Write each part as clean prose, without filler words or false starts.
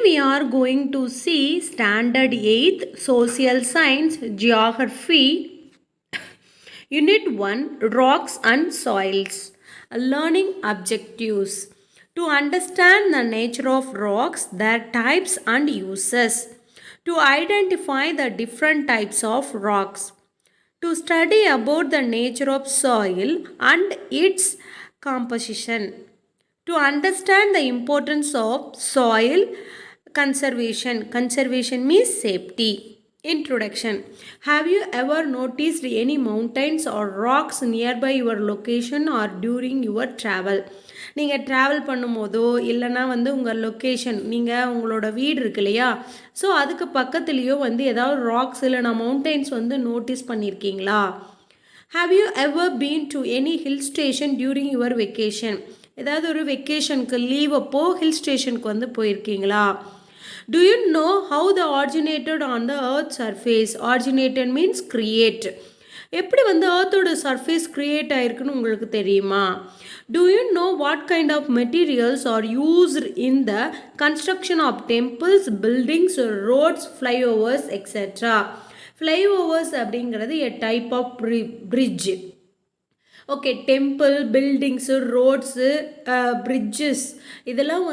we are going to see Standard 8th Social Science Geography Unit 1 Rocks and Soils. Learning objectives. To understand the nature of rocks, their types and uses. To identify the different types of rocks. To study about the nature of soil and its composition. To understand the importance of soil conservation. Conservation means safety. Introduction. Have you ever noticed any mountains or rocks nearby your location or during your travel? நீங்கள் travel பண்ணும்போதோ இல்லைனா உங்கள் location நீங்கள் உங்களோட வீடு இருக்கு இல்லையா, so அதுக்கு பக்கத்துலேயோ ஏதாவது ராக்ஸ் இல்லைனா மவுண்டெயின்ஸ் நோட்டீஸ் பண்ணியிருக்கீங்களா? Have you ever been to any hill station during your vacation? ஏதாவது ஒரு வெக்கேஷனுக்கு லீவ் அப்போ ஹில் ஸ்டேஷனுக்கு போயிருக்கீங்களா? Do you know how the originated on the earth's surface? Originated means create. எப்படி earthோட surface create ஆயிருக்குன்னு உங்களுக்கு தெரியுமா? Do you know what kind of materials are used in the construction of temples, buildings, roads, flyovers, etc.? Flyovers அப்படிங்கிறது a type of bridge. Okay, temple, buildings, roads, bridges இதெல்லாம்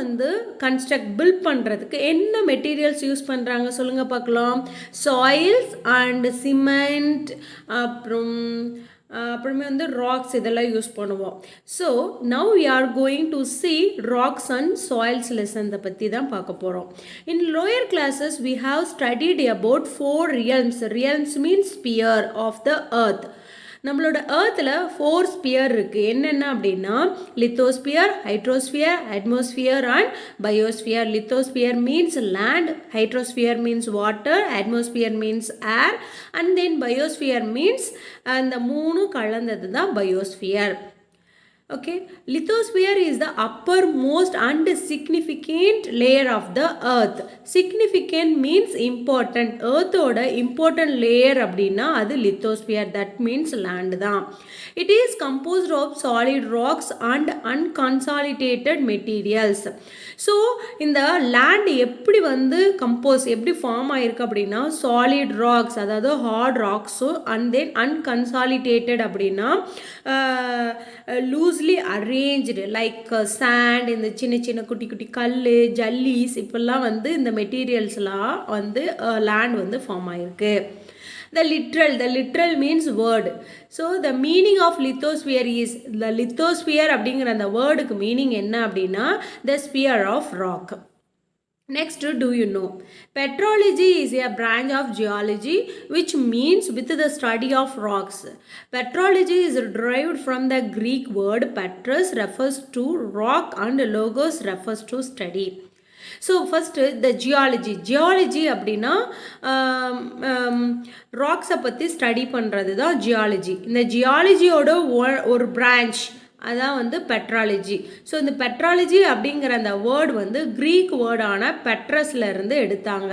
build பண்ணுறதுக்கு என்ன materials use பண்ணுறாங்க சொல்லுங்கள் பார்க்கலாம். Soils and cement, அப்புறமே rocks இதெல்லாம் use பண்ணுவோம். So now we are going to see rocks and soils lesson பற்றி தான் பார்க்க போகிறோம். In lower classes we have studied about 4 realms. Realms means sphere of the earth. நம்மளோட ஏர்த்தில் 4 ஸ்பியர் இருக்குது. என்னென்ன அப்படின்னா lithosphere, hydrosphere, atmosphere and biosphere. Lithosphere means land, hydrosphere means water, atmosphere means air and then biosphere means அந்த 3 கலந்தது தான் biosphere. Okay, lithosphere is the uppermost and significant layer of the earth. Significant means important. Earth oda important layer அப்படின்னா அது lithosphere, that means land தான். It is composed of solid rocks and unconsolidated materials. So இந்த land எப்படி compose எப்படி form ஆகிருக்கு அப்படின்னா solid rocks, அதாவது heart ராக்ஸும் and then unconsolidated அப்படின்னா லூஸ்லி அரேஞ்ச்டு லைக் சாண்ட், இந்த சின்ன சின்ன குட்டி குட்டி கல், ஜல்லிஸ் இப்பெல்லாம் இந்த மெட்டீரியல்ஸ்லாம் லேண்ட் ஃபார்ம் ஆகிருக்கு. The literal means word. So the meaning of lithosphere is, the lithosphere அப்படிங்கிற அந்த வேர்டுக்கு மீனிங் என்ன அப்படின்னா the sphere of rock. Next, do you know? Petrology is a branch of geology which means with the study of rocks. Petrology is derived from the Greek word petrus, refers to rock, and logos refers to study. So first the geology அப்படின்னா ராக்ஸை பற்றி study பண்ணுறது தான் geology. இந்த ஜியாலஜியோட ஒரு branch அதான் petrology. So இந்த petrology அப்படிங்கிற அந்த வேர்டு க்ரீக் வேர்டான பெட்ரஸ்லேருந்து எடுத்தாங்க.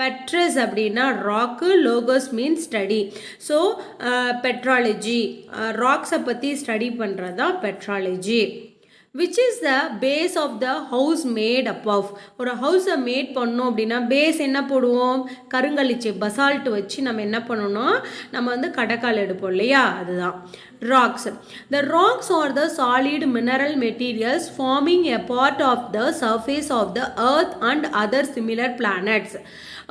பெட்ரஸ் அப்படின்னா rock, logos means study. So petrology ராக்ஸை பற்றி ஸ்டடி பண்ணுறது தான் petrology. which is the base of the house made up of. ஒரு ஹவுஸை மேட் பண்ணோம் அப்படின்னா பேஸ் என்ன போடுவோம், கருங்கலிச்சு பசால்ட் வச்சு நம்ம என்ன பண்ணணும், நம்ம கடக்கால் எடுப்போம் இல்லையா, அதுதான் rocks. The rocks are the solid mineral materials forming a part of the surface of the earth and other similar planets.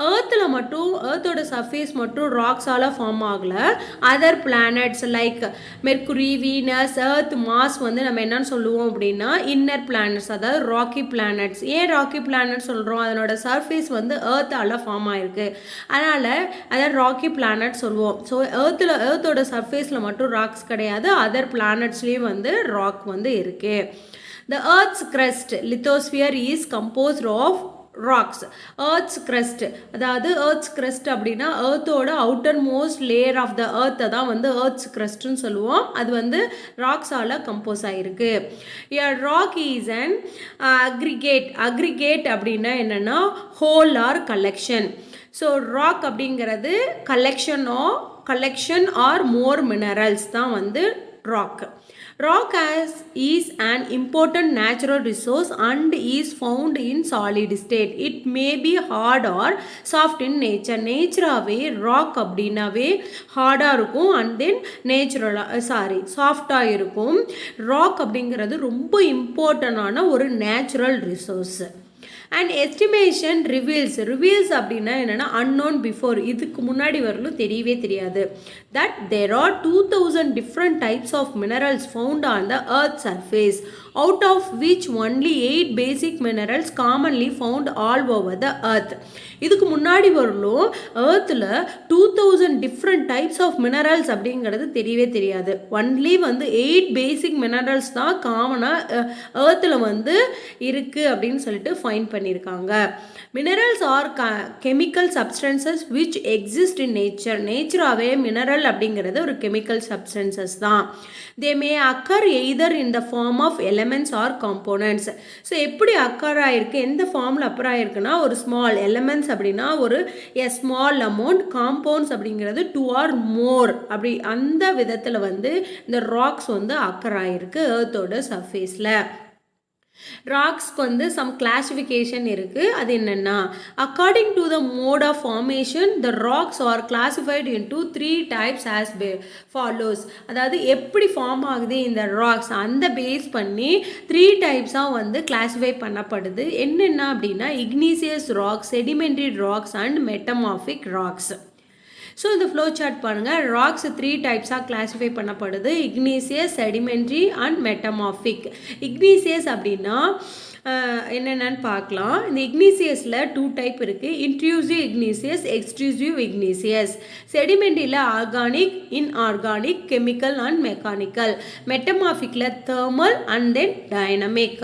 ஏர்த்தில் மட்டும் ஏர்த்தோட சர்ஃபேஸ் மட்டும் ராக்ஸால் ஃபார்ம் ஆகலை. Other planets like mercury, Venus, earth, mass நம்ம என்னன்னு சொல்லுவோம் அப்படின்னா இன்னர் பிளானட்ஸ், அதாவது rakhi planets. ஏன் rakhi planet சொல்கிறோம், அதனோட சர்ஃபேஸ் ஏர்த்தால் ஃபார்ம் ஆகிருக்கு, அதனால் அதை ராக்கி பிளானட் சொல்லுவோம். ஸோ ஏர்த்தோட சர்ஃபேஸில் மட்டும் ராக்ஸ் கிடையாது, அதர் பிளானட்ஸ்லேயும் ராக் இருக்குது. The earth's crust, lithosphere, is composed of rocks. Earth's crust, அதாவது ஏர்த்ஸ் கிரஸ்ட் அப்படின்னா ஏர்த்தோட outermost layer of the ஏர்த்தை தான் ஏர்த்ஸ் கிரஸ்ட்னு சொல்லுவோம். அது ராக்ஸால் கம்போஸ் ஆகிருக்கு. ராக் இஸ் அன் அக்ரிகேட் அப்படின்னா என்னென்னா whole or collection. So rock அப்படிங்கிறது கலெக்ஷன் ஆர் மோர் மினரல்ஸ் தான் rock. Rock is an important natural resource and is found in solid state. It may be hard or soft in nature. நேச்சுராகவே rock அப்படின்னாவே ஹார்டாக இருக்கும் and then நேச்சுரலாக சாஃப்டாக இருக்கும். Rock அப்படிங்கிறது ரொம்ப இம்பார்ட்டண்டான ஒரு natural resource. And estimation reveals அப்படின்னா என்னென்னா unknown before, இதுக்கு முன்னாடி வரலும் தெரியவே தெரியாது. that there are 2000 different types of minerals found on the earth's surface, out of which only 8 basic minerals commonly found all over the earth. இதுக்கு முன்னாடி வரலும் earthல 2000 different types of minerals அப்படிங்கிறது தெரியவே தெரியாது. ஒன்லி வந்து 8 basic minerals தான் காமனாக earthல வந்து இருக்கு அப்படின்னு சொல்லிட்டு ஃபைண்ட் பண்ணியிருக்காங்க. Minerals are chemical substances which exist in நேச்சராகவே மினரல் அப்படிங்கிறது ஒரு கெமிக்கல் சப்ஸ்டன்சஸ் தான். They may occur either in the form of elements or components. So எப்படி அக்கர் ஆகிருக்கு, எந்த ஃபார்மில் அக்கர் ஆகிருக்குன்னா ஒரு ஸ்மால் எலமெண்ட்ஸ் அப்படின்னா ஒரு ஸ்மால் அமௌண்ட், காம்பவுண்ட்ஸ் அப்படிங்கிறது 2 or more அப்படி அந்த விதத்தில் வந்து இந்த ராக்ஸ் வந்து அக்கர் ஆகிருக்கு எர்த்தோட சர்ஃபேஸில். ராக்ஸ்க்கு வந்து சம் கிளாசிஃபிகேஷன் இருக்குது. அது என்னென்னா, according to the mode of formation the rocks are classified into 3 types as follows. அதாவது எப்படி ஃபார்ம் ஆகுது இந்த ராக்ஸ் அந்த பேஸ் பண்ணி 3 டைப்ஸாக வந்து கிளாசிஃபை பண்ணப்படுது. என்னென்ன அப்படின்னா igneous rocks, sedimentary rocks and metamorphic rocks. So இந்த ஃப்ளோ சார்ட் பாருங்கள். ராக்ஸ் 3 டைப்ஸாக கிளாஸிஃபை பண்ணப்படுது: igneous, sedimentary and metamorphic. Igneous அப்படின்னா என்னென்னு பார்க்கலாம். இந்த இக்னீசியஸில் 2 டைப் இருக்குது: இன்ட்ரூசிவ் இக்னீசியஸ், எக்ஸ்ட்ரூசிவ் இக்னீசியஸ். செடிமெண்ட்ரியில் organic, inorganic, chemical and mechanical. மெட்டமார்பிக்கில் thermal and then dynamic.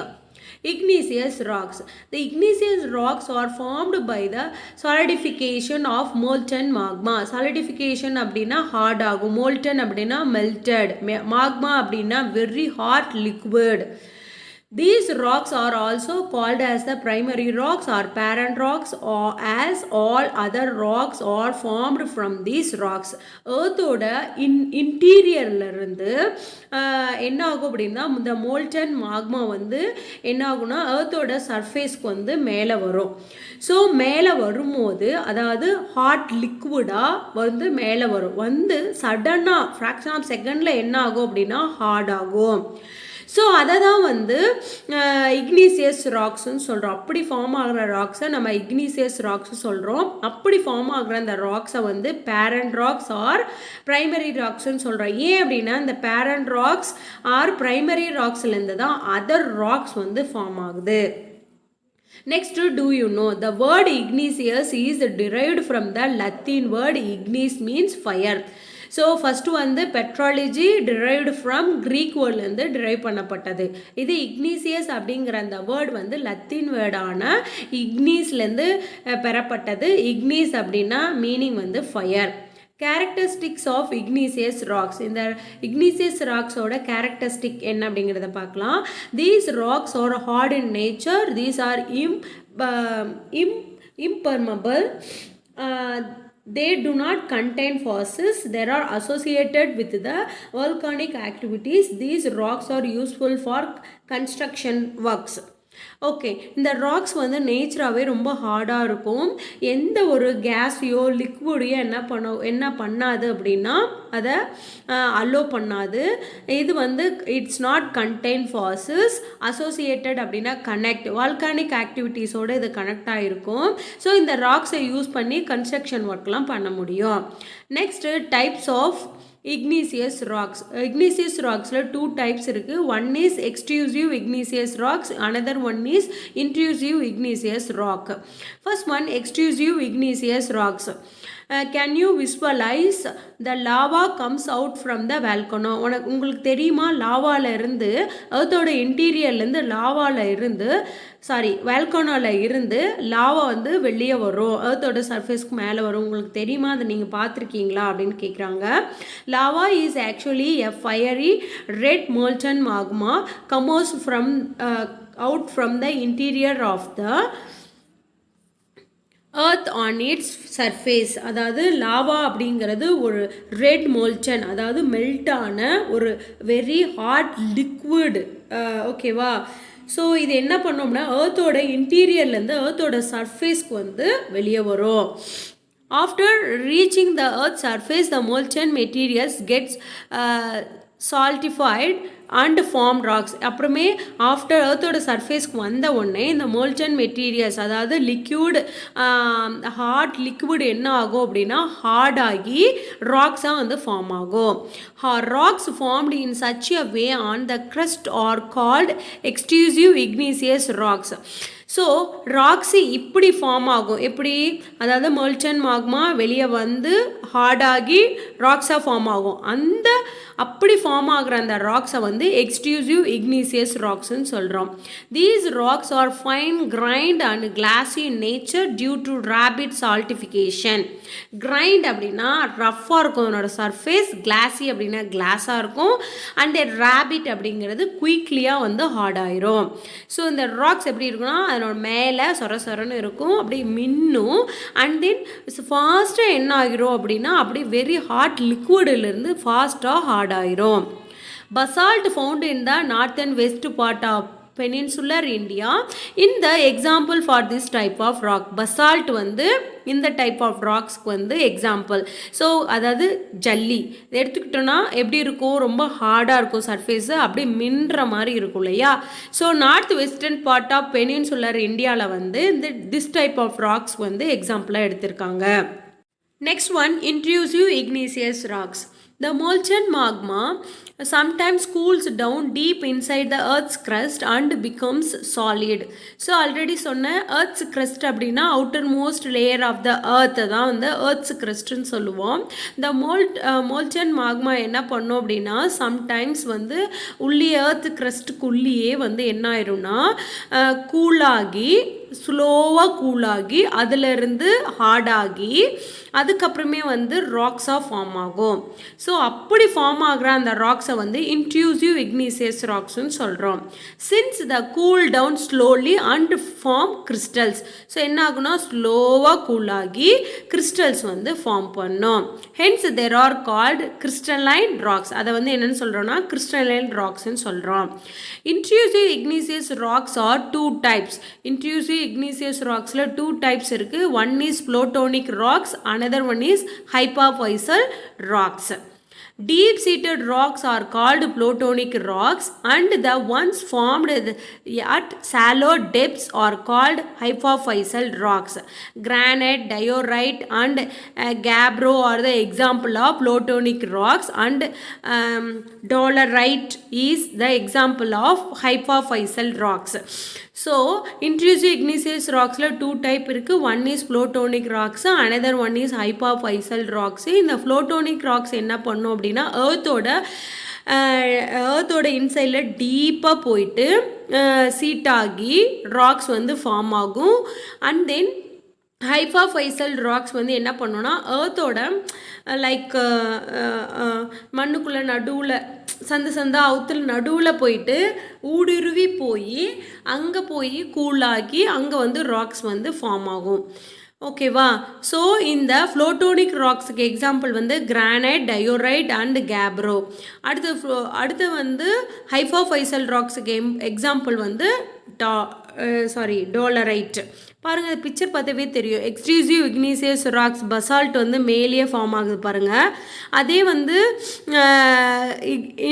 Igneous rocks. The igneous rocks are formed by the solidification of molten magma. Solidification அப்படின்னா hard ஆகும், molten அப்படின்னா melted, magma அப்படின்னா very hot liquid. These rocks are also called as the primary rocks or parent rocks, or as all other rocks are formed from these rocks. earthோட இன்டீரியர்ல இருந்து என்ன ஆகும் அப்படின்னா இந்த molten magma வந்து என்ன ஆகும்னா earthோட சர்ஃபேஸ்க்கு வந்து மேலே வரும். ஸோ மேலே வரும்போது அதாவது ஹாட் லிக்விடாக வந்து மேலே வரும், வந்து சடனாக ஃப்ராக்ஷன் ஆஃப் செகண்டில் என்ன ஆகும் அப்படின்னா ஹார்ட் ஆகும். ஸோ அதை தான் வந்து இக்னீசியஸ் ராக்ஸ்ன்னு சொல்கிறோம். அப்படி ஃபார்ம் ஆகிற ராக்ஸை நம்ம இக்னீசியஸ் ராக்ஸ் சொல்கிறோம். அப்படி ஃபார்ம் ஆகிற அந்த ராக்ஸை வந்து பேரண்ட் ராக்ஸ் ஆர் ப்ரைமரி ராக்ஸ்ன்னு சொல்கிறோம். ஏன் அப்படின்னா இந்த பேரண்ட் ராக்ஸ் ஆர் ப்ரைமரி ராக்ஸ்லேருந்து தான் அதர் ராக்ஸ் வந்து ஃபார்ம் ஆகுது. Next, do you know the word igneous is derived from the Latin word ignis means fire. So first வந்து பெட்ராலஜி derived ஃப்ரம் க்ரீக் வேர்ட்லேருந்து derive பண்ணப்பட்டது. இது இக்னீசியஸ் அப்படிங்கிற அந்த word வந்து லத்தீன் வேர்டான இக்னீஸ்லேருந்து பெறப்பட்டது. இக்னீஸ் அப்படின்னா மீனிங் வந்து fire. Characteristics of igneous rocks. இந்த இக்னீசியஸ் ராக்ஸோட கேரக்டரிஸ்டிக் என்ன அப்படிங்கிறத பார்க்கலாம். These rocks are hard in nature. These are impermeable. They do not contain fossils. They are associated with the volcanic activities. These rocks are useful for construction works. Okay, இந்த rocks வந்து நேச்சராகவே ரொம்ப ஹார்டாக இருக்கும். எந்த ஒரு கேஸையோ லிக்விடையோ என்ன பண்ணாது அப்படின்னா அதை அலோ பண்ணாது. இது வந்து it's not contain fossils. Associated அப்படின்னா கனெக்ட், வால்கானிக் ஆக்டிவிட்டீஸோடு இது கனெக்ட் ஆகிருக்கும். ஸோ இந்த ராக்ஸை யூஸ் பண்ணி கன்ஸ்ட்ரக்ஷன் ஒர்க்லாம் பண்ண முடியும். Next types of Igneous rocks. Igneous rocksல 2 types இருக்கு. One is extrusive igneous rocks, another one is intrusive igneous rock. First one, extrusive igneous rocks. Can you visualize the lava comes out from the volcano? உங்களுக்கு தெரியுமா லாவாவில் இருந்து எர்த்தோட இன்டீரியர்லேருந்து வால்கனோவில் இருந்து lava வந்து வெளியே வரும், எர்த்தோட சர்ஃபேஸ்க்கு மேலே வரும். உங்களுக்கு தெரியுமா, அதை நீங்கள் பார்த்துருக்கீங்களா அப்படின்னு கேட்குறாங்க. Lava is actually a fiery red molten magma comes out from the interior of the earth on its surface. அதாவது லாவா அப்படிங்கிறது ஒரு ரெட் மோல்டன், அதாவது மெல்ட்டான ஒரு வெரி ஹாட் லிக்விட். ஓகேவா? ஸோ இது என்ன பண்ணோம்னா ஏர்த்தோட இன்டீரியர்லேருந்து ஏர்த்தோட சர்ஃபேஸ்க்கு வந்து வெளியே வரும். After reaching the earth's surface, the molten materials gets saltified and form rocks. அப்புறமே ஆஃப்டர் ஏர்த்தோட சர்ஃபேஸ்க்கு வந்த உடனே இந்த மோல்டன் மெட்டீரியல்ஸ், அதாவது லிக்யூட் ஹார்ட் லிக்விட் என்ன ஆகும் அப்படின்னா ஹார்ட் ஆகி ராக்ஸாக வந்து ஃபார்ம் ஆகும். Rocks formed in such a way on the crust are called extrusive igneous rocks. So rocks இப்படி ஃபார்ம் ஆகும். எப்படி? அதாவது மோல்டன் மாக்மா வெளியே வந்து ஹார்டாகி ராக்ஸாக ஃபார்ம் ஆகும். அந்த அப்படி ஃபார்ம் ஆகிற அந்த ராக்ஸை வந்து எக்ஸ்ட்ரூசிவ் இக்னீசியஸ் ராக்ஸ்ன்னு சொல்கிறோம். These rocks are fine grained and glassy in nature due to rapid solidification. Grained அப்படின்னா ரஃப்பாக இருக்கும் அதனோட சர்ஃபேஸ், கிளாஸி அப்படின்னா கிளாஸாக இருக்கும், அண்ட் ரேபிட் அப்படிங்கிறது குயிக்லியாக வந்து ஹார்ட் ஆயிரும். ஸோ இந்த ராக்ஸ் எப்படி இருக்குன்னா அதனோட மேலே சொரன்னு இருக்கும், அப்படி மின்னும், அண்ட் தென் ஃபாஸ்ட்டாக என்ன ஆகிரும் அப்படின்னா அப்படி வெரி ஹாட் லிக்விடிலிருந்து ஃபாஸ்ட்டாக ஹார்ட் ஆயிரும். Basalt found in the north and west part of peninsular India in the example for this type of rock. Basalt வந்து இந்த டைப் ஆஃப் ராக்ஸ்க்கு வந்து எக்ஸாம்பிள். ஸோ அதாவது ஜல்லி எடுத்துக்கிட்டோன்னா எப்படி இருக்கும், ரொம்ப ஹார்டாக இருக்கும் சர்ஃபேஸு, அப்படி மின்ற மாதிரி இருக்கும் இல்லையா. So north western part of peninsular இந்தியாவில் வந்து இந்த திஸ் டைப் ஆஃப் ராக்ஸ் வந்து எக்ஸாம்பிளாக எடுத்திருக்காங்க. Next one, intrusive igneous rocks. The molten magma sometimes cools down deep inside the earth's crust and becomes solid. So already சொன்ன earth's crust அப்படின்னா outermost layer of the earth தான் வந்து earth's crustன்னு சொல்லுவோம். The molten magma என்ன பண்ணும் அப்படின்னா sometimes வந்து உள்ளே earth crustக்குள்ளேயே வந்து என்ன ஆயிரும்னா கூலாகி ஸ்லோவாக கூலாகி அதிலிருந்து ஹார்டாகி அதுக்கப்புறமே வந்து ராக்ஸாக ஃபார்ம் ஆகும். ஸோ அப்படி ஃபார்ம் ஆகிற அந்த ராக்ஸை வந்து இன்ட்ரூசிவ் இக்னீசியஸ் ராக்ஸ்ன்னு சொல்கிறோம். Since the cool down slowly and form crystals. So என்ன ஆகுனா ஸ்லோவாக கூலாகி கிறிஸ்டல்ஸ் வந்து ஃபார்ம் பண்ணோம். Hence they're are called crystalline rocks. அதை வந்து என்னென்னு சொல்கிறோன்னா கிறிஸ்டலைன் ராக்ஸ்ன்னு சொல்கிறோம். Intrusive igneous rocks are two types. Intrusive igneous rocksல two types இருக்கு. One is plutonic rocks, another one is hypophyseal rocks. Deep seated rocks are called plutonic rocks, and the ones formed at shallow depths are called hypophyseal rocks. Granite, diorite and gabbro are the example of plutonic rocks, and dolerite is the example of hypophyseal rocks. So intrusive igneous rocksல two type இருக்கு. One is plutonic rocks, another one is hypophyseal rocks. இந்த plutonic rocks என்ன பண்ணும் அப்படின்னா ஏர்த்தோட இன்சைடில் டீப்பாக போயிட்டு சீட்டாகி rocks வந்து form ஆகும். அண்ட் தென் ஹைப்போஃபைசல் ராக்ஸ் வந்து என்ன பண்ணோன்னா ஏர்த்தோட லைக் மண்ணுக்குள்ளே நடுவில் சந்தா அவுத்தில் நடுவில் போயிட்டு ஊடுருவி போய் அங்கே போய் கூலாகி அங்கே வந்து ராக்ஸ் வந்து ஃபார்ம் ஆகும். ஓகேவா? ஸோ இந்த ஃப்ளோட்டோனிக் ராக்ஸுக்கு எக்ஸாம்பிள் வந்து கிரானைட், டயோரைட் அண்ட் கேப்ரோ. அடுத்து வந்து ஹைப்போஃபைசல் ராக்ஸுக்கு எக்ஸாம்பிள் வந்து டோலரைட். பாருங்கள், பிக்சர் பார்த்தாவே தெரியும். எக்ஸ்ட்ரூசிவ் இக்னீசியஸ் ராக்ஸ் பசால்ட் வந்து மேலேயே ஃபார்ம் ஆகுது பாருங்கள். அதே வந்து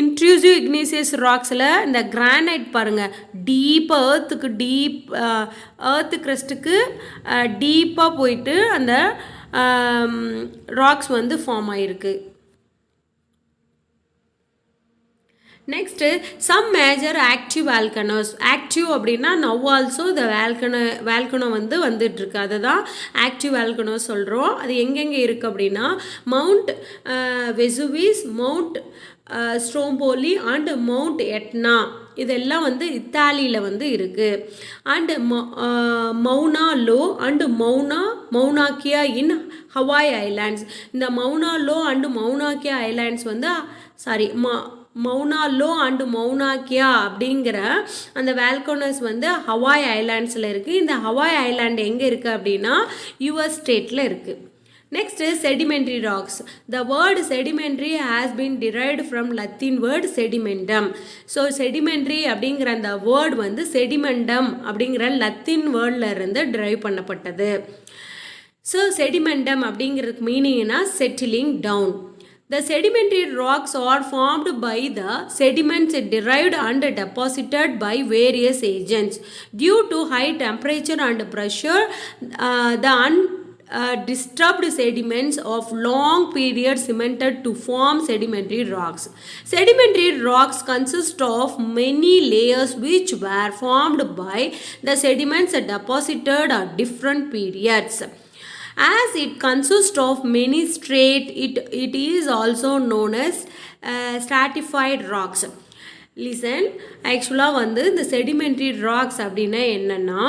இன்ட்ரூசிவ் இக்னீசியஸ் ராக்ஸில் இந்த கிரானைட் பாருங்கள் டீப்பாக ஏர்த்து கிரஸ்ட்டுக்கு டீப்பாக போயிட்டு அந்த ராக்ஸ் வந்து ஃபார்ம் ஆகிருக்கு. Next some major active volcanoes. Active அப்படின்னா நவ் ஆல்சோ த வேல்கனோ வந்து வந்துட்டுருக்கு, அதை தான் ஆக்டிவ் வால்கனோஸ் சொல்கிறோம். அது எங்கெங்கே இருக்குது அப்படின்னா Mount Vesuvius, Mount Stromboli and Mount Etna, இதெல்லாம் வந்து இத்தாலியில் வந்து இருக்குது. And Mauna Loa and Mauna Kea in Hawaii islands. இந்த Mauna Loa and Mauna Kea islands வந்து மௌனா லோ அண்டு மௌனா கியா அப்படிங்கிற அந்த வேல்கனோஸ் வந்து ஹவாய் ஐலாண்ட்ஸில் இருக்குது. இந்த ஹவாய் ஐலாண்ட் எங்கே இருக்குது அப்படின்னா யுஎஸ் ஸ்டேட்டில் இருக்குது. Next is sedimentary rocks. The word sedimentary has been derived from Latin word sedimentum. So sedimentary அப்படிங்கிற அந்த வேர்ட் வந்து sedimentum அப்படிங்கிற லத்தீன் வேர்டில் இருந்து derive பண்ணப்பட்டது. So sedimentum அப்படிங்கிறதுக்கு மீனிங்னா settling down. The sedimentary rocks are formed by the sediments derived and deposited by various agents. Due to high temperature and pressure, the disturbed sediments of long period cemented to form sedimentary rocks. Sedimentary rocks consist of many layers which were formed by the sediments deposited at different periods. As it consists of many it is also known as stratified rocks. Listen, actually வந்து இந்த sedimentary rocks அப்படின்னா என்னன்னா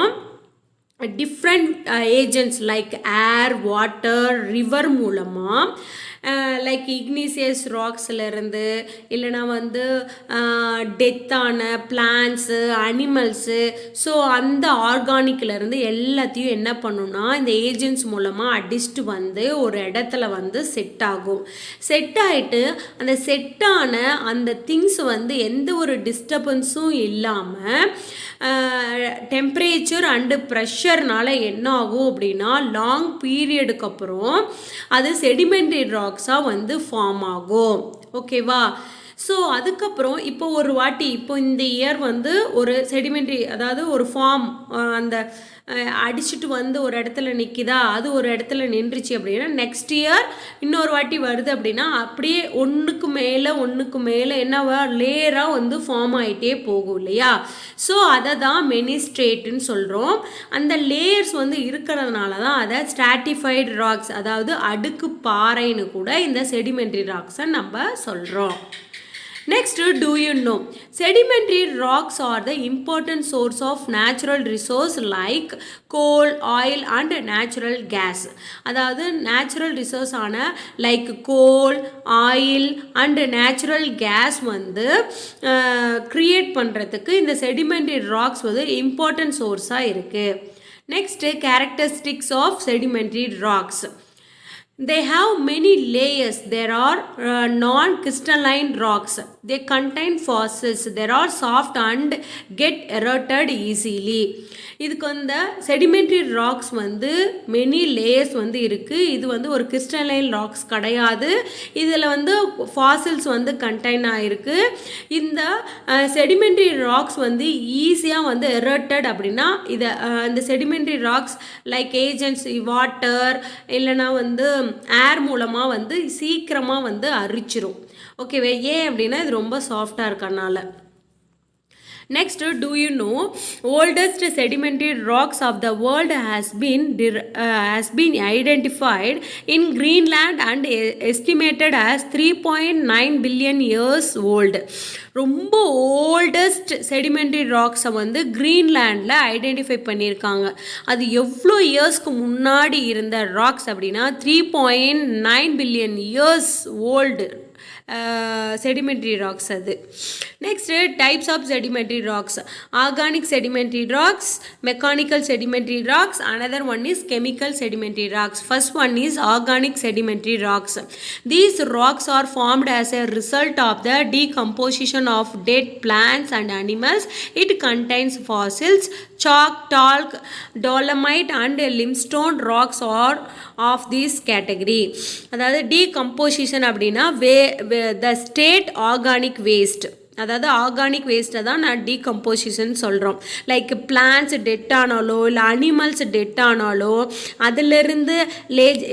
different agents like air, water, river மூலமாக like இக்னிசியஸ் ராக்ஸ்லேருந்து இல்லைனா வந்து டெத்தான plants animals so அந்த ஆர்கானிக்லேருந்து எல்லாத்தையும் என்ன பண்ணுன்னா இந்த ஏஜென்ட்ஸ் மூலமாக அடிச்சுட்டு வந்து ஒரு இடத்துல வந்து செட் ஆகும். செட் ஆகிட்டு அந்த செட்டான அந்த திங்ஸ் வந்து எந்த ஒரு டிஸ்டர்பன்ஸும் இல்லாமல் டெம்பரேச்சர் அண்டு ப்ரெஷர்னால என்ன ஆகும் அப்படின்னா லாங் பீரியடுக்கு அப்புறம் அது செடிமெண்ட்ரி ராக்ஸாக வந்து ஃபார்ம் ஆகும். ஓகேவா? ஸோ அதுக்கப்புறம் இப்போ ஒரு வாட்டி இப்போ இந்த இயர் வந்து ஒரு செடிமெண்ட்ரி அதாவது ஒரு ஃபார்ம் அந்த அடிச்சுட்டு வந்து ஒரு இடத்துல நிற்கிதா அது ஒரு இடத்துல நின்றுச்சு அப்படின்னா நெக்ஸ்ட் இயர் இன்னொரு வாட்டி வருது அப்படின்னா அப்படியே ஒன்றுக்கு மேலே என்னவா லேயராக வந்து ஃபார்ம் ஆகிட்டே போகும் இல்லையா? ஸோ அதை தான் மெனிஸ்ட்ரேட்டுன்னு சொல்கிறோம். அந்த லேயர்ஸ் வந்து இருக்கிறதுனால தான் அதை ஸ்ட்ராட்டிஃபைடு ராக்ஸ் அதாவது அடுக்கு பாறைன்னு கூட இந்த செடிமெண்ட்ரி ராக்ஸை நம்ம சொல்கிறோம். Next, do you know? Sedimentary rocks are the important source of natural resource like coal, oil and natural gas. அதாவது natural resource ஆன like coal, oil and natural gas வந்து create பண்ணுறதுக்கு இந்த sedimentary rocks வந்து important source-ஆக இருக்குது. Next, characteristics of sedimentary rocks. They have many layers. There are non-crystalline rocks. They contain fossils. There are soft and get eroded easily. இதுக்கு வந்து sedimentary rocks வந்து many layers வந்து இருக்குது. இது வந்து ஒரு கிறிஸ்டலைன் ராக்ஸ் கிடையாது. இதில் வந்து ஃபாசில்ஸ் வந்து கண்டெயின் ஆகிருக்கு. இந்த செடிமெண்ட்ரி ராக்ஸ் வந்து ஈஸியாக வந்து எரோட்டட் அப்படின்னா இதை இந்த sedimentary rocks like agents water இல்லைனா வந்து ஏர் மூலமாக வந்து சீக்கிரமாக வந்து அரிச்சிரும். ஓகேவே? ஏன் அப்படின்னா இது ரொம்ப சாஃப்டாக இருக்கறனால. Next, do you know oldest sedimentary rocks of the world has been identified in Greenland and estimated as 3.9 billion years old. ரொம்ப ஓல்டஸ்ட் செடிமெண்ட்ரி ராக்ஸை வந்து கிரீன்லேண்டில் ஐடென்டிஃபை பண்ணியிருக்காங்க. அது எவ்வளோ இயர்ஸ்க்கு முன்னாடி இருந்த ராக்ஸ் அப்படின்னா 3.9 billion years old sedimentary rocks அது. Next, types of sedimentary rocks. Organic sedimentary rocks, mechanical sedimentary rocks, another one is chemical sedimentary rocks. First one is organic sedimentary rocks. These rocks are formed as a result of the decomposition of dead plants and animals. It contains fossils, chalk, talc, dolomite and limestone rocks are of this category. அதாவது decomposition அப்படின்னா the state organic waste அதாவது organic வேஸ்ட்டை தான் நான் decomposition சொல்கிறோம். Like plants dead ஆனாலோ இல்லை animals dead ஆனாலோ அதிலிருந்து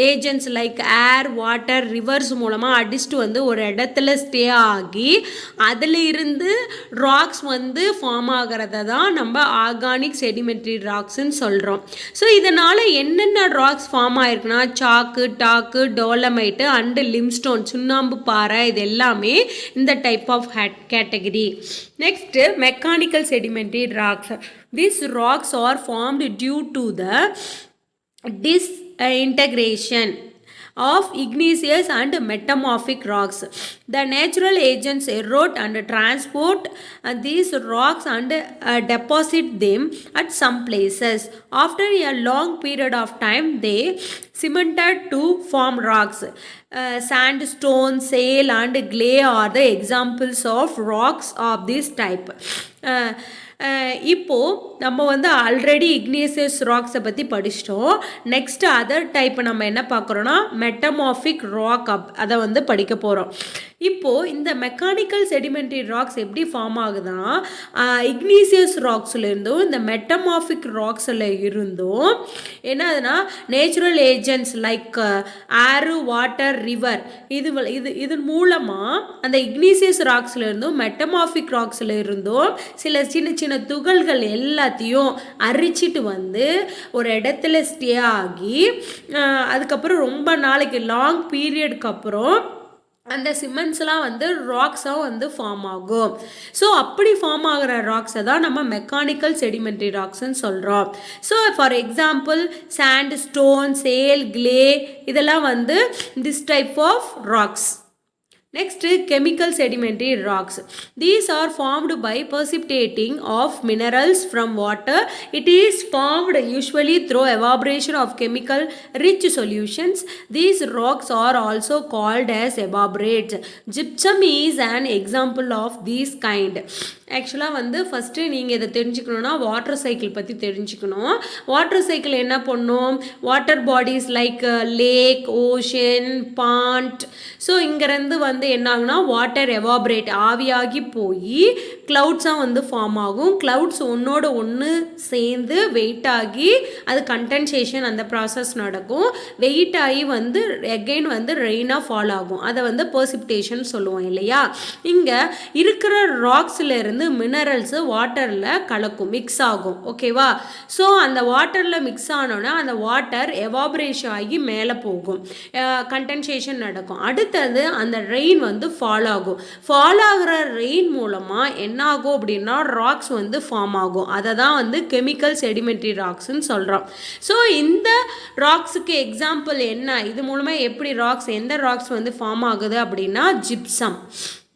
agents like air water reverse மூலமாக அடிச்சுட்டு வந்து ஒரு இடத்துல ஸ்டே ஆகி அதில் இருந்து ராக்ஸ் வந்து ஃபார்ம் ஆகிறத தான் நம்ம ஆர்கானிக் செடிமெண்ட்ரி ராக்ஸ்ன்னு சொல்கிறோம். ஸோ இதனால் என்னென்ன ராக்ஸ் ஃபார்ம் ஆகிருக்குன்னா சாக்கு டாக்கு டோலமைட்டு அண்டு லிம்ஸ்டோன் சுண்ணாம்பு பாறை இது எல்லாமே இந்த type of category. Next, mechanical sedimentary rocks. These rocks are formed due to the disintegration of igneous and metamorphic rocks. The natural agents erode and transport these rocks and deposit them at some places. After a long period of time, they cemented to form rocks. Sandstone, shale, and clay are the examples of rocks of this type. இப்போது நம்ம வந்து already igneous ராக்ஸை பற்றி படிச்சிட்டோம். Next other type நம்ம என்ன பார்க்குறோன்னா metamorphic rock அதை வந்து படிக்க போகிறோம். இப்போது இந்த மெக்கானிக்கல் செடிமெண்ட்ரி ராக்ஸ் எப்படி ஃபார்ம் ஆகுதுன்னா இக்னீசியஸ் ராக்ஸ்லேருந்தும் இந்த மெட்டமார்ஃபிக் ராக்ஸில் இருந்தும் என்னதுன்னா நேச்சுரல் ஏஜென்ட்ஸ் லைக் ஏரு, வாட்டர், ரிவர் இதன் மூலமாக அந்த இக்னீசியஸ் ராக்ஸ்லேருந்தும் மெட்டமார்ஃபிக் ராக்ஸில் இருந்தும் சில சின்ன சின்ன துகள்கள் எல்லாத்தையும் அரிச்சிட்டு வந்து ஒரு இடத்துல ஸ்டே ஆகி அதுக்கப்புறம் ரொம்ப நாளைக்கு லாங் பீரியடுக்கு அப்புறம் அந்த சிமெண்ட்ஸ்லாம் வந்து ராக்ஸாக வந்து ஃபார்ம் ஆகும். ஸோ அப்படி ஃபார்ம் ஆகிற ராக்ஸை தான் நம்ம மெக்கானிக்கல் செடிமெண்ட்ரி ராக்ஸ்ன்னு சொல்கிறோம். So for example sand, stone, shale, clay இதெல்லாம் வந்து this type of rocks. Next, chemical sedimentary rocks. These are formed by precipitating of minerals from water. It is formed usually through evaporation of chemical rich solutions. These rocks are also called as evaporates. Gypsum is an example of this kind. ஆக்சுவலாக வந்து first நீங்கள் இதை தெரிஞ்சுக்கணுன்னா water cycle பற்றி தெரிஞ்சுக்கணும். Water cycle என்ன பண்ணும்? Water bodies like lake, ocean, pond. So இங்கேருந்து வந்து என்ன ஆகுனா வாட்டர் எவாபரேட் ஆவியாகி போய் க்ளவுட்ஸாக வந்து ஃபார்ம் ஆகும். க்ளவுட்ஸ் ஒன்றோட ஒன்று சேர்ந்து வெயிட் ஆகி அது கண்டென்சேஷன் அந்த ப்ராசஸ் நடக்கும். வெயிட் ஆகி வந்து எகெயின் வந்து ரெயினாக ஃபால் ஆகும். அதை வந்து பர்சிபிடேஷன் சொல்லுவோம் இல்லையா. இங்கே இருக்கிற ராக்ஸில் இருந்து மினரல்ஸு வாட்டரில் கலக்கும், மிக்ஸ் ஆகும். ஓகேவா. ஸோ அந்த வாட்டரில் மிக்ஸ் ஆனோன்னா அந்த வாட்டர் எவாபரேஷன் ஆகி மேலே போகும், கண்டென்சேஷன் நடக்கும். அடுத்தது அந்த ரெயின் வந்து ஃபால் ஆகும். ஃபால் ஆகிற ரெயின் மூலமாக என்ன ஆகும் அப்படின்னா ராக்ஸ் வந்து ஃபார்ம் ஆகும். அதை தான் வந்து கெமிக்கல் செடிமெண்ட்ரி ராக்ஸ்ன்னு சொல்கிறோம். ஸோ இந்த ராக்ஸுக்கு எக்ஸாம்பிள் என்ன, இது மூலமாக எப்படி ராக்ஸ், எந்த ராக்ஸ் வந்து ஃபார்ம் ஆகுது அப்படின்னா gypsum.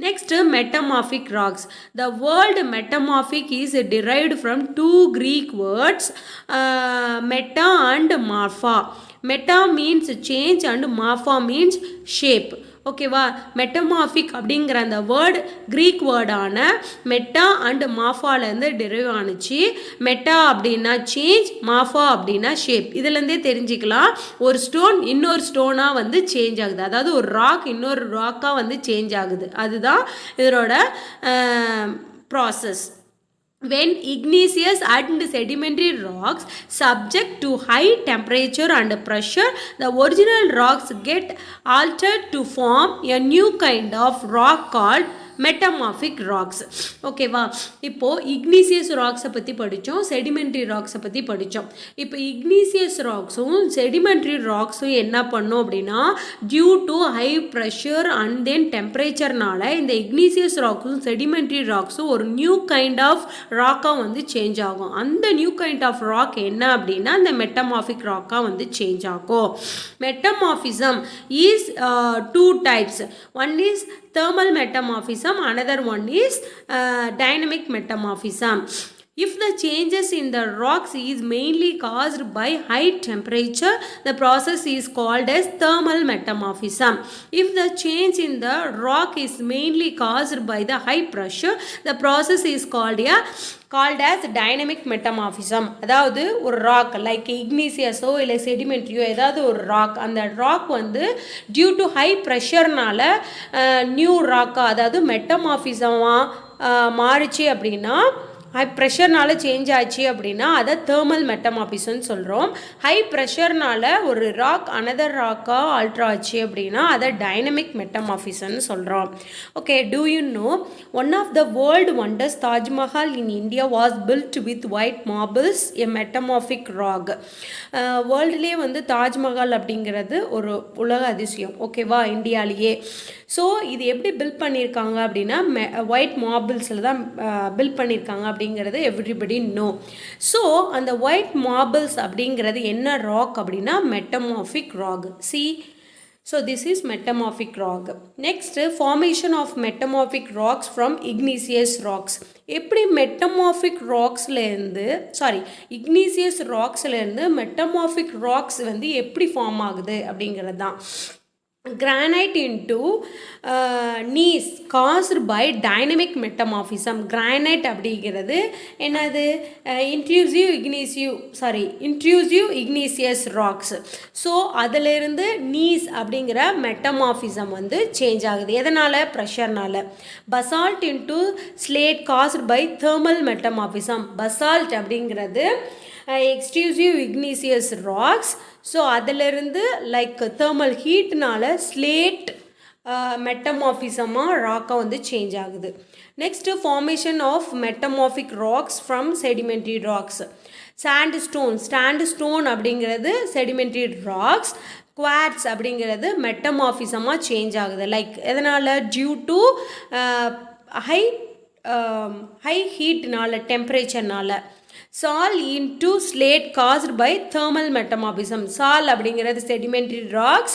Next, metamorphic rocks. The word metamorphic is derived from two Greek words, meta and morpha. Meta means change and morpha means shape. ஓகேவா. மெட்டமார்ஃபிக் அப்படிங்கிற அந்த வேர்டு க்ரீக் வேர்டான மெட்டா அண்ட் மாஃபாலேருந்து derive ஆணுச்சு. Meta அப்படின்னா change, morpha அப்படின்னா shape. இதுலேருந்தே தெரிஞ்சுக்கலாம் ஒரு ஸ்டோன் இன்னொரு ஸ்டோனாக வந்து சேஞ்ச் ஆகுது, அதாவது ஒரு ராக் இன்னொரு ராக்காக வந்து சேஞ்ச் ஆகுது. அதுதான் இதனோட process. When igneous and sedimentary rocks subject to high temperature and pressure, the original rocks get altered to form a new kind of rock called metamorphic rocks. ஓகேவா. இப்போது இக்னீசியஸ் ராக்ஸை பற்றி படித்தோம், செடிமெண்ட்ரி ராக்ஸை பற்றி படித்தோம். இப்போ இக்னீசியஸ் ராக்ஸும் செடிமெண்ட்ரி ராக்ஸும் என்ன பண்ணோம் அப்படின்னா due to high pressure and then டெம்பரேச்சர்னால இந்த இக்னீசியஸ் ராக்ஸும் செடிமெண்ட்ரி ராக்ஸும் ஒரு நியூ கைண்ட் ஆஃப் ராக்காக வந்து சேஞ்ச் ஆகும். அந்த நியூ கைண்ட் ஆஃப் ராக் என்ன அப்படின்னா இந்த மெட்டமார்ஃபிக் ராக்காக வந்து சேஞ்ச் ஆகும். Metamorphism is two types. One is thermal metamorphism, another one is dynamic metamorphism. If the changes in the rocks is mainly caused by high temperature, the process is called as thermal metamorphism. If the change in the rock is mainly caused by the high pressure, the process is called as dynamic metamorphism. அதாவது ஒரு rock like இக்னீசியஸோ இல்லை செடிமெண்ட்ரியோ ஏதாவது ஒரு rock, அந்த rock வந்து due to high ப்ரெஷர்னால new ராக்காக அதாவது மெட்டமார்பிசமாக மாறிச்சு அப்படின்னா, ஹை ப்ரெஷர்னால சேஞ்ச் ஆச்சு அப்படின்னா அதை தேர்மல் மெட்டமார்பிசம்னு சொல்கிறோம். ஹை ப்ரெஷர்னால ஒரு ராக் அனதர் ராக்காக ஆல்ட்ரா ஆச்சு அப்படின்னா அதை டைனமிக் மெட்டமார்பிசம்னு சொல்கிறோம். Okay, do you know one of the world wonders Taj Mahal in India was built with white marbles a metamorphic rock. வேர்ல்டுலேயே வந்து தாஜ்மஹால் அப்படிங்கிறது ஒரு உலக அதிசயம். ஓகேவா, இந்தியாவிலேயே. ஸோ இது எப்படி பில்ட் பண்ணியிருக்காங்க அப்படின்னா ஒயிட் மார்பிள்ஸில் தான் பில்ட் பண்ணியிருக்காங்க அப்படிங்கிறது எவ்ரிபடி நோ. ஸோ அந்த ஒயிட் மார்பிள்ஸ் அப்படிங்கிறது என்ன ராக் அப்படின்னா metamorphic rock. C So this is metamorphic rock. Next, formation of metamorphic rocks from igneous rocks. எப்படி metamorphic rocksலேருந்து igneous rocksலேருந்து metamorphic rocks வந்து எப்படி ஃபார்ம் ஆகுது அப்படிங்கிறது தான். Granite into gneiss caused by dynamic metamorphism. Granite அப்படிங்கிறது என்னது? intrusive igneous rocks. ஸோ அதிலிருந்து gneiss அப்படிங்கிற metamorphism வந்து சேஞ்ச் ஆகுது. எதனால்? ப்ரெஷர்னால. basalt into slate caused by thermal metamorphism. basalt அப்படிங்கிறது extrusive igneous rocks. ஸோ அதிலிருந்து லைக் தேர்மல் ஹீட்னால ஸ்லேட் மெட்டமார்ஃபிசமாக ராக்காக வந்து சேஞ்ச் ஆகுது. Next formation of metamorphic rocks from sedimentary rocks. Sandstone அப்படிங்கிறது செடிமெண்ட்ரி ராக்ஸ். குவார்ட்ஸ் அப்படிங்கிறது மெட்டமார்ஃபிசமாக சேஞ்ச் ஆகுது. லைக் எதனால்? டியூ டு ஹை ஹீட்னால, டெம்பரேச்சர்னால. Sal into slate caused by thermal metamorphism. Sal அப்படிங்கிறது sedimentary rocks,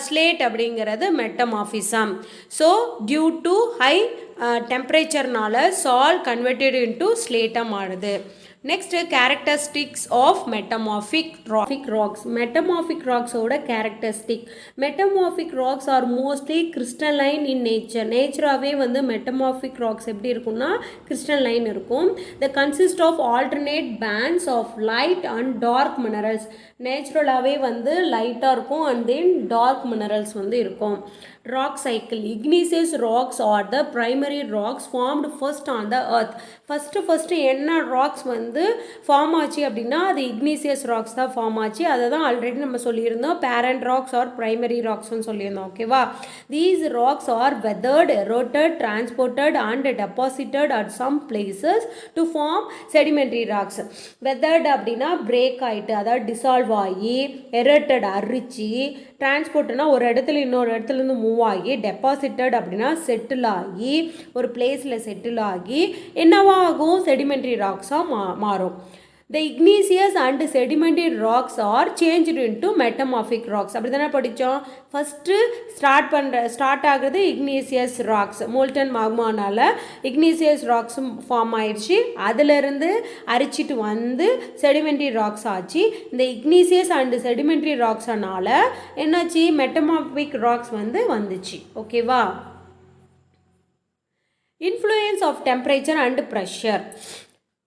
slate அப்படிங்கிறது metamorphism. So due to high temperatureனால sal converted into slate மாறுது. Next, characteristics of metamorphic rocks. Metamorphic rocks ஓட characteristic. Metamorphic rocks are mostly crystalline in nature. நேச்சராகவே வந்து metamorphic rocks எப்படி இருக்கும்னா crystalline இருக்கும். They consist of alternate bands of light and dark minerals. நேச்சுரலாகவே வந்து லைட்டாக இருக்கும் and then dark minerals வந்து இருக்கும். Rock cycle. Igneous rocks are the primary rocks formed first on the earth. First என்ன ராக்ஸ் வந்து ஃபார்ம் ஆச்சு அப்படின்னா அது இக்னீசியஸ் ராக்ஸ் தான் ஃபார்ம் ஆச்சு. அதை தான் ஆல்ரெடி நம்ம சொல்லியிருந்தோம், பேரண்ட் ராக்ஸ் ஆர் ப்ரைமரி ராக்ஸ்னு சொல்லியிருந்தோம். ஓகேவா? These rocks are weathered, eroded, transported and deposited at some places to form sedimentary rocks. Weathered அப்படின்னா பிரேக் ஆகிட்டு, அதாவது டிசால்வ் ஆகி, எரோட்டட் அரிச்சு, டிரான்ஸ்போர்ட்னா ஒரு இடத்துல இன்னொரு இடத்துலேருந்து மூவ் ஆகி, டெபாசிட்டட் அப்படின்னா செட்டில் ஆகி, ஒரு பிளேஸில் செட்டில் ஆகி என்னவா ஆகும்? செடிமெண்ட்ரி ராக்ஸாக மாறும். The igneous and sedimentary rocks are changed into metamorphic rocks. அப்படி தானே படித்தோம். ஃபஸ்ட்டு ஸ்டார்ட் ஆகுறது igneous rocks. மோல்டன் மாக்மானால igneous rocks ஃபார்ம் ஆயிடுச்சு. அதிலிருந்து அரிச்சிட்டு வந்து sedimentary rocks ஆச்சு. இந்த igneous and sedimentary rocksனால என்னாச்சு? metamorphic rocks வந்துச்சு. ஓகேவா? Influence of temperature and pressure.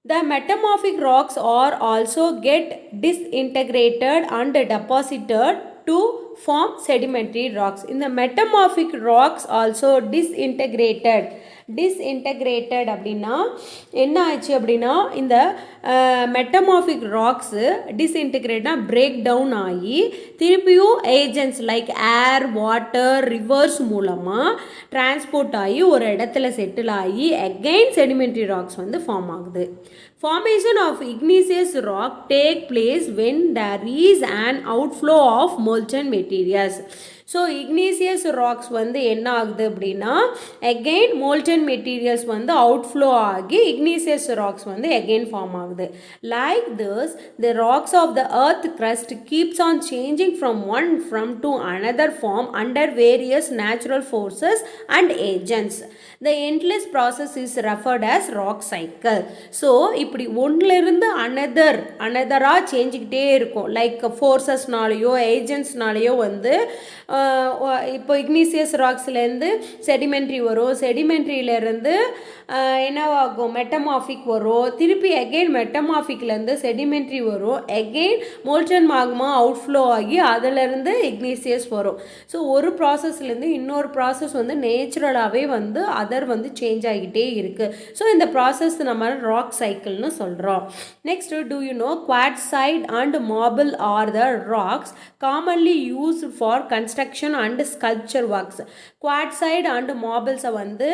The metamorphic rocks are also get disintegrated and deposited to form sedimentary rocks. In the metamorphic rocks also disintegrated அப்படின்னா என்ன ஆச்சு அப்படின்னா இந்த மெட்டமார்பிக் ராக்ஸு டிஸ்இன்டெகிரேட்னா பிரேக் டவுன் ஆகி திருப்பியும் ஏஜென்ட்ஸ் லைக் ஏர், water, reverse மூலமாக transport ஆகி ஒரு இடத்துல செட்டில் ஆகி அகெயின் செடிமெண்ட்ரி ராக்ஸ் வந்து ஃபார்ம் ஆகுது. Formation of igneous rock take place when there is an outflow of molten materials. So igneous rocks வந்து என்ன ஆகுது அப்படின்னா again molten materials வந்து outflow ஆகி igneous rocks வந்து again ஃபார்ம் ஆகுது. Like this, the rocks of the earth crust keeps on changing from one form to another form under various natural forces and agents. The endless process is referred as rock cycle. So இப்படி ஒன்றிலிருந்து அனதராக சேஞ்சிக்கிட்டே இருக்கும். Like ஃபோர்ஸஸ்னாலேயோ ஏஜென்ட்ஸ்னாலேயோ வந்து இப்போ igneous ராக்ஸ்லேருந்து sedimentary வரும், செடிமெண்ட்ரியிலேருந்து என்னவாகும்? Metamorphic வரும், திருப்பி again மெட்டமார்பிக்லேருந்து sedimentary வரும், அகெயின் மோல்டன் மாக்மா அவுட்ஃப்ளோ ஆகி அதிலேருந்து இக்னீசியஸ் வரும். ஸோ ஒரு ப்ராசஸ்லேருந்து இன்னொரு ப்ராசஸ் வந்து நேச்சுரலாகவே வந்து அதர் வந்து சேஞ்ச் ஆகிட்டே இருக்குது. ஸோ இந்த ப்ராசஸ் நம்ம ராக் சைக்கிள்னு சொல்கிறோம். Next, do you know quartzite and marble are the rocks commonly used for construction and sculpture works. Quartzite and மார்பிள்ஸை வந்து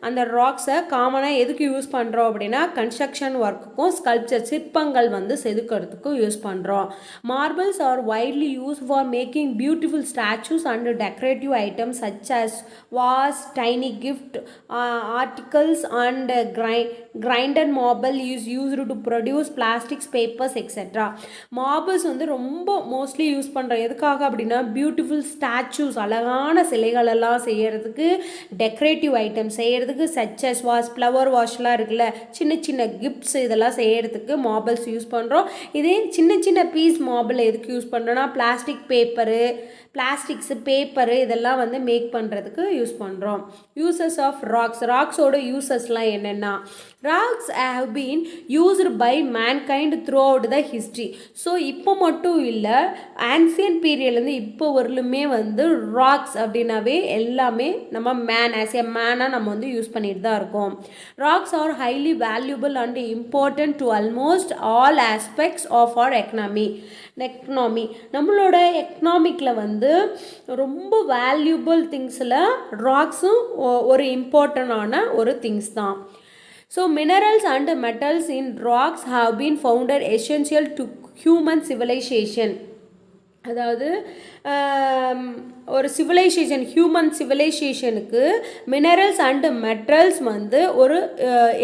அந்த ராக்ஸை காமனாக எதுக்கு யூஸ் பண்ணுறோம் அப்படின்னா கன்ஸ்ட்ரக்ஷன் ஒர்க்குக்கும் ஸ்கல்ப்சர் சிற்பங்கள் வந்து செதுக்கிறதுக்கும் யூஸ் பண்ணுறோம். Marbles are widely use for making beautiful statues and decorative items such as vase, tiny gift articles and grinded marble is used to produce plastics, papers etcetera. Marbles வந்து ரொம்ப mostly use பண்ணுறோம் எதுக்காக அப்படின்னா beautiful statue statues அழகான சிலைகளெல்லாம் செய்கிறதுக்கு, decorative item செய்கிறதுக்கு, சச்சஸ் wash flower வாஷ்லாம் இருக்குல்ல, சின்ன சின்ன கிஃப்ட்ஸ் இதெல்லாம் செய்கிறதுக்கு மார்பிள்ஸ் யூஸ் பண்ணுறோம். இதே சின்ன சின்ன பீஸ் மார்பிள் எதுக்கு யூஸ் பண்ணுறோன்னா பிளாஸ்டிக் பேப்பரு, பிளாஸ்டிக்ஸு பேப்பரு இதெல்லாம் வந்து மேக் பண்ணுறதுக்கு யூஸ் பண்ணுறோம். யூசஸ் ஆஃப் ராக்ஸ், ராக்ஸோட யூசஸ்லாம் என்னென்னா, rocks have been used by mankind throughout the history. So இப்போ மட்டும் இல்லை, ஆன்சியன் பீரியட்லேருந்து இப்போ வரலுமே வந்து ராக்ஸ் அப்படின்னாவே எல்லாமே நம்ம ஆஸ் எ மேனாக நம்ம வந்து யூஸ் பண்ணிட்டு தான் இருக்கோம். Rocks are highly valuable and important to almost all aspects of our economy. நம்மளோட எக்கனாமிக்கில் வந்து ரொம்ப வேல்யூபிள் திங்ஸில் ராக்ஸும் ஒரு இம்பார்ட்டண்டான ஒரு திங்ஸ் தான். So minerals and metals in rocks have been founded essential to human civilisation. அதாவது ஒரு சிவிலைசேஷன், ஹியூமன் சிவிலைசேஷனுக்கு மினரல்ஸ் அண்டு மெட்டல்ஸ் வந்து ஒரு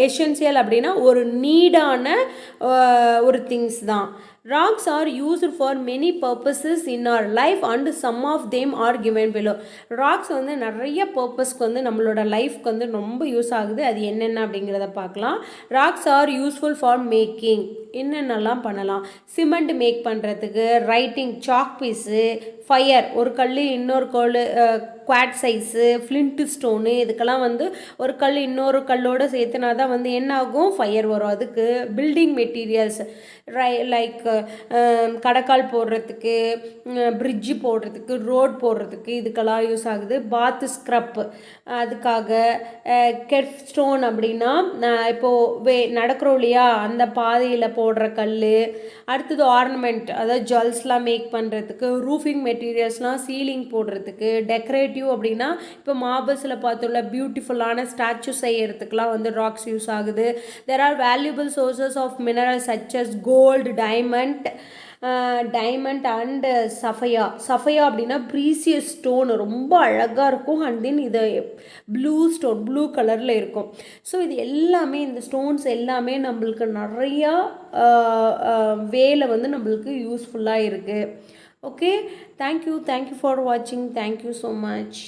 எசென்சியல் அப்படின்னா ஒரு நீடான ஒரு திங்ஸ் தான். Rocks are used for many purposes in our life and some of them are given below. Rocks வந்து நிறைய பர்பஸ்க்கு வந்து நம்மளோட லைஃப்க்கு வந்து ரொம்ப யூஸ் ஆகுது. அது என்னென்ன அப்படிங்கிறத பார்க்கலாம். Rocks are useful for making, என்னென்னலாம் பண்ணலாம், சிமெண்ட் மேக் பண்ணுறதுக்கு, ரைட்டிங், சாக் பீஸு, ஃபயர், ஒரு கல் இன்னொரு கல், குவாட் சைஸு, ஃப்ளிண்ட் ஸ்டோனு, இதுக்கெல்லாம் வந்து ஒரு கல் இன்னொரு கல்லோடு சேர்த்துனா தான் வந்து என்ன ஆகும், ஃபயர் வரும். அதுக்கு பில்டிங் மெட்டீரியல்ஸ் லைக் கடக்கால் போடுறதுக்கு, பிரிட்ஜு போடுறதுக்கு, ரோட் போடுறதுக்கு இதுக்கெல்லாம் யூஸ் ஆகுது. பாத்து ஸ்க்ரப் அதுக்காக, கெர்ஃப் ஸ்டோன் அப்படின்னா இப்போது நடக்கிறோம் இல்லையா அந்த பாதையில் போடுற கல். அடுத்தது ஆர்னமெண்ட், அதாவது ஜுவல்ஸ்லாம் மேக் பண்ணுறதுக்கு, ரூஃபிங் மெட்டீரியல்ஸ்லாம் சீலிங் போடுறதுக்கு, டெக்கரேட்டிவ் அப்படின்னா இப்போ மார்பிள்ஸில் பார்த்தோம்ல பியூட்டிஃபுல்லான ஸ்டாச்சு செய்யறதுக்குலாம் வந்து ராக்ஸ் யூஸ் ஆகுது. There are valuable sources of minerals such as gold, diamond and sapphire அப்படின்னா ப்ரீசியஸ் ஸ்டோன், ரொம்ப அழகாக இருக்கும். அண்ட் தென் இது ப்ளூ ஸ்டோன், ப்ளூ கலரில் இருக்கும். ஸோ இது எல்லாமே, இந்த ஸ்டோன்ஸ் எல்லாமே நம்மளுக்கு நிறையா வேலை வந்து நம்மளுக்கு யூஸ்ஃபுல்லாக இருக்குது. ஓகே, தேங்க்யூ ஃபார் வாட்சிங். Thank you so much.